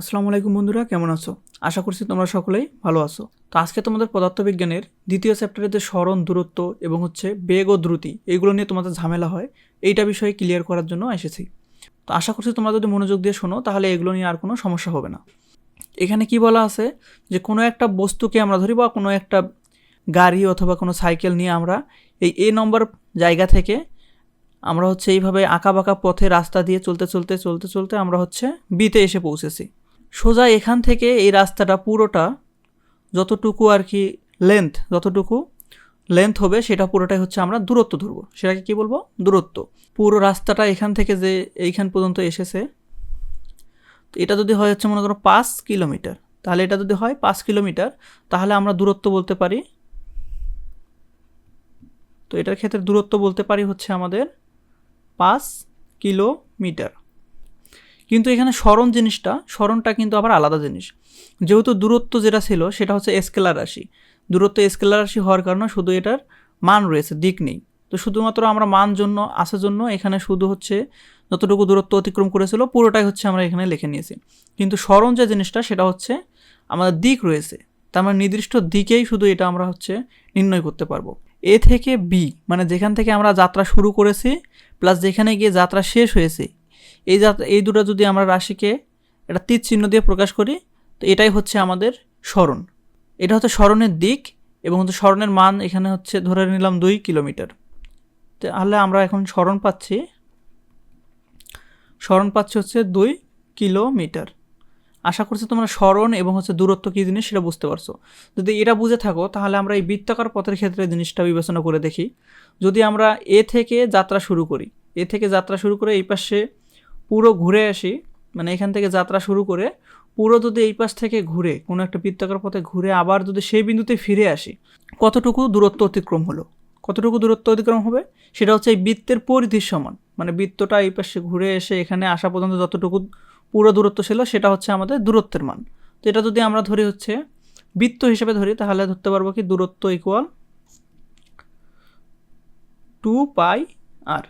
আসসালামু আলাইকুম বন্ধুরা, কেমন আছো? আশা করছি তোমরা সকলেই ভালো আছো। তো আজকে তোমাদের পদার্থবিজ্ঞানের দ্বিতীয় চ্যাপ্টারে যে সরণ, দূরত্ব এবং বেগ ও দ্রুতি এগুলো নিয়ে তোমাদের ঝামেলা হয়, এইটা বিষয়ে ক্লিয়ার করার জন্য এসেছি। তো আশা করছি তোমরা যদি মনোযোগ দিয়ে শোনো তাহলে এগুলো নিয়ে আর কোনো সমস্যা হবে না। এখানে কি বলা আছে যে কোনো একটা বস্তুকে আমরা ধরি বা কোনো একটা গাড়ি অথবা কোনো সাইকেল নিয়ে আমরা এই এ নম্বর জায়গা থেকে আমরা এইভাবে আঁকাবাঁকা পথে রাস্তা দিয়ে চলতে চলতে চলতে চলতে আমরা বিতে এসে পৌঁছেছি। সোজা এখান থেকে এই রাস্তাটা পুরোটা যতটুকু আর কি যতটুকু লেন্থ হবে সেটা পুরোটাই আমরা দূরত্ব ধরবো। সেটাকে কি বলবো? দূরত্ব। পুরো রাস্তাটা এখান থেকে যে এইখান পর্যন্ত এসেছে, তো এটা যদি হয় মনে করো 5 কিলোমিটার, তাহলে এটা যদি হয় 5 কিলোমিটার তাহলে আমরা দূরত্ব বলতে পারি, তো এটার ক্ষেত্রে দূরত্ব বলতে পারি আমাদের 5 কিলোমিটার। কিন্তু এখানে সরণটা কিন্তু আবার আলাদা জিনিস। যেহেতু দূরত্ব যেটা ছিল সেটা স্কেলার রাশি, দূরত্ব স্কেলার রাশি হওয়ার কারণে শুধু এটার মান রয়েছে, দিক নেই। তো শুধুমাত্র আমরা মান জন্য আসার জন্য এখানে শুধু যতটুকু দূরত্ব অতিক্রম করেছিল পুরোটাই আমরা এখানে লিখে নিয়েছি। কিন্তু সরণ যে জিনিসটা সেটা আমাদের দিক রয়েছে, তার মানে নির্দিষ্ট দিকেই শুধু এটা আমরা নির্ণয় করতে পারবো। এ থেকে বি মানে যেখান থেকে আমরা যাত্রা শুরু করেছি প্লাস যেখানে গিয়ে যাত্রা শেষ হয়েছে, এই দুটো যদি আমরা রাশিকে এটা তীর চিহ্ন দিয়ে প্রকাশ করি, তো এটাই আমাদের সরণ। এটা সরণের দিক এবং সরণের মান এখানে ধরে নিলাম 2 কিলোমিটার। তাহলে আমরা এখন সরণ পাচ্ছি 2 কিলোমিটার। আশা করছি তোমরা সরণ এবং দূরত্ব কী জিনিস সেটা বুঝতে পারছো। যদি এটা বুঝে থাকো তাহলে আমরা এই বৃত্তাকার পথের ক্ষেত্রে জিনিসটা বিবেচনা করে দেখি। যদি আমরা এ থেকে যাত্রা শুরু করে এই পাশে পুরো ঘুরে আসি, মানে এখান থেকে যাত্রা শুরু করে পুরো যদি এই পাশ থেকে ঘুরে কোনো একটা বৃত্তাকার পথে ঘুরে আবার যদি সেই বিন্দুতে ফিরে আসি, কতটুকু দূরত্ব অতিক্রম হলো? কতটুকু দূরত্ব অতিক্রম হবে সেটা এই বৃত্তের পরিধির সমান। মানে বৃত্তটা এই পাশে ঘুরে এসে এখানে আসা পর্যন্ত যতটুকু পুরো দূরত্ব ছিল সেটা আমাদের দূরত্বের মান। তো এটা যদি আমরা ধরি বৃত্ত হিসেবে ধরি তাহলে ধরতে পারবো কি দূরত্ব ইকুয়াল 2πr।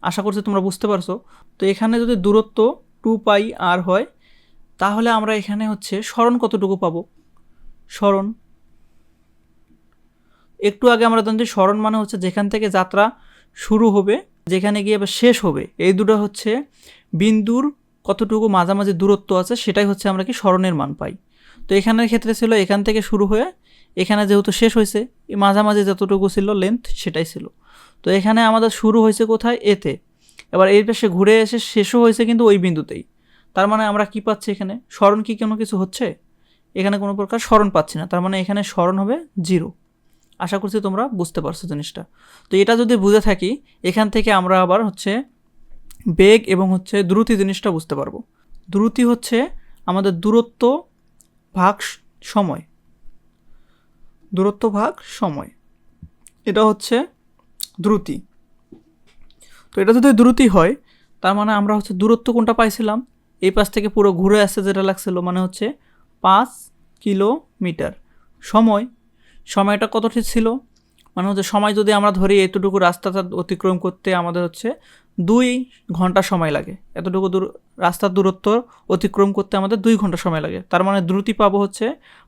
আশা করছি তোমরা বুঝতে পারছো। তো এখানে যদি দূরত্ব 2πr হয় তাহলে আমরা এখানে সরণ কতটুকু পাবো? সরণ একটু আগে আমরা জানছি সরণ মানে যেখান থেকে যাত্রা শুরু হবে যেখানে গিয়ে আবার শেষ হবে, এই দুটো বিন্দুর কতটুকু মাঝামাঝি দূরত্ব আছে সেটাই আমরা কি সরণের মান পাই। তো এখানের ক্ষেত্রে ছিল এখান থেকে শুরু হয়ে এখানে যেহেতু শেষ হয়েছে, এই মাঝামাঝি যতটুকু ছিল লেন্থ সেটাই ছিল। তো এখানে আমাদের শুরু হয়েছে কোথায়? এতে। এবার এই পাশে ঘুরে এসে শেষও হয়েছে কিন্তু ওই বিন্দুতেই। তার মানে আমরা কি পাচ্ছি? এখানে সরণ কি কোনো কিছু হচ্ছে? এখানে কোনো প্রকার সরণ পাচ্ছি না, তার মানে এখানে সরণ হবে 0। আশা করছি তোমরা বুঝতে পারছো জিনিসটা। তো এটা যদি বুঝে থাকি এখান থেকে আমরা আবার বেগ এবং দ্রুতি জিনিসটা বুঝতে পারবো। দ্রুতি আমাদের দূরত্ব ভাগ সময়, দূরত্ব ভাগ সময়, এটা দ্রুতি। তো এটা যদি দ্রুতি হয় তার মানে আমরা দূরত্ব কোনটা পাইছিলাম? এই পাশ থেকে পুরো ঘুরে আসছে যেটা লাগছিল, মানে 5 কিলোমিটার। সময়টা কতটি ছিল? মানে সময় যদি আমরা ধরি এতটুকু রাস্তাটা অতিক্রম করতে আমাদের 2 ঘন্টা সময় লাগে। এতটুকু রাস্তার দূরত্ব অতিক্রম করতে আমাদের 2 ঘন্টা সময় লাগে। তার মানে দ্রুতি পাবো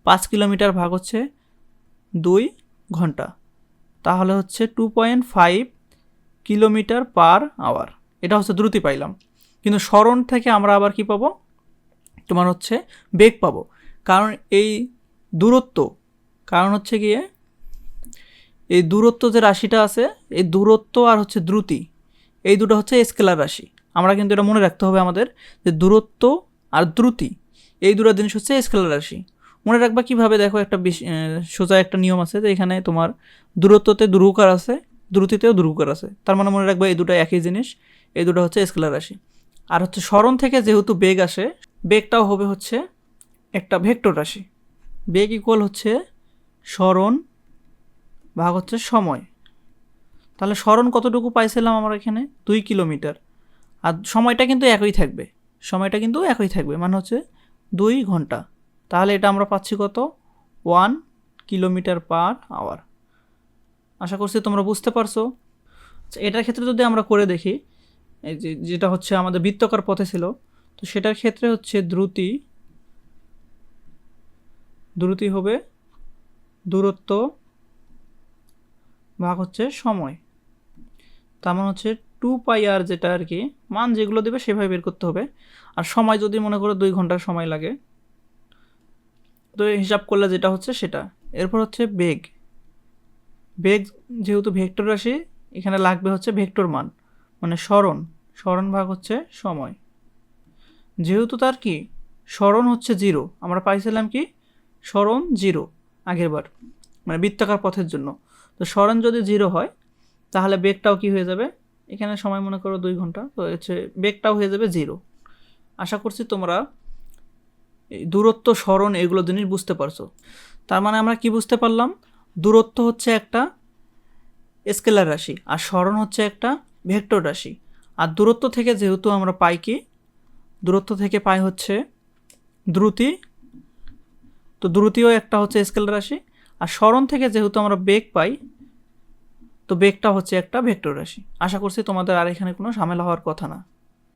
5 কিলোমিটার ভাগ 2 ঘন্টা, তাহলে 2.5 কিলোমিটার পার আওয়ার। এটা দ্রুতি পাইলাম। কিন্তু সরণ থেকে আমরা আবার কি পাবো? তোমার বেগ পাবো। কারণ এই দূরত্ব, গিয়ে এই দূরত্ব যে রাশিটা আছে, এই দূরত্ব আর দ্রুতি এই দুটো স্কেলার রাশি। আমরা কিন্তু এটা মনে রাখতে হবে আমাদের যে দূরত্ব আর দ্রুতি এই দুটো জিনিস স্কেলার রাশি। মনে রাখবা কিভাবে? দেখো একটা সোজা একটা নিয়ম আছে যে এখানে তোমার দূরত্বতে ধ্রুবকার আছে, দ্রুতিতেও ধ্রুবকার আছে। তার মানে মনে রাখবা এই দুটো একই জিনিস, এই দুটো স্কেলার রাশি। আর সরণ থেকে যেহেতু বেগ আসে, বেগটাও হবে একটা ভেক্টর রাশি। বেগ ইকুয়াল সরণ ভাগ সময়। তাহলে সরণ কতটুকু পাইছিলাম আমরা এখানে? 2 কিলোমিটার। আর সময়টা কিন্তু একই থাকবে, মানে 2 ঘন্টা। তাহলে এটা আমরা পাচ্ছি কত? 1 কিলোমিটার পার আওয়ার। আশা করছি তোমরা বুঝতে পারছো। এটার ক্ষেত্রে যদি আমরা করে দেখি, এই যেটা আমাদের বৃত্তাকার পথে ছিল, তো সেটার ক্ষেত্রে দ্রুতি দ্রুতি হবে দূরত্ব ভাগ হচ্ছে সময়। তার মানে হচ্ছে 2πr, যেটা আর কি মান যেগুলো দেবে সেভাবে বের করতে হবে। আর সময় যদি মনে করো 2 ঘন্টার সময় লাগে, তো হিসাব করলে যেটা হচ্ছে সেটা। এরপর হচ্ছে বেগ। বেগ যেহেতু ভেক্টর রাশি, এখানে লাগবে হচ্ছে ভেক্টর মান, মানে সরণ ভাগ হচ্ছে সময়। যেহেতু তার কি সরণ হচ্ছে 0, আমরা পাইছিলাম কি সরণ 0 আগের বার, মানে বৃত্তাকার পথের জন্য। তো সরণ যদি 0 হয় তাহলে বেগটাও কি হয়ে যাবে, এখানে সময় মনে করো 2 ঘন্টা, তো হচ্ছে বেগটাও হয়ে যাবে 0। আশা করছি তোমরা এই দূরত্ব, সরণ এগুলো জিনিস বুঝতে পারছো। তার মানে আমরা কি বুঝতে পারলাম, দূরত্ব হচ্ছে একটা স্কেলার রাশি আর সরণ হচ্ছে একটা ভেক্টর রাশি। আর দূরত্ব থেকে যেহেতু আমরা পাই কি, দূরত্ব থেকে পাই হচ্ছে দ্রুতি, তো দ্রুতিও একটা হচ্ছে স্কেলার রাশি। আর সরণ থেকে যেহেতু আমরা বেগ পাই, তো বেগটা হচ্ছে একটা ভেক্টর রাশি। আশা করছি তোমাদের আর এখানে কোনো ঝামেলা হওয়ার কথা না।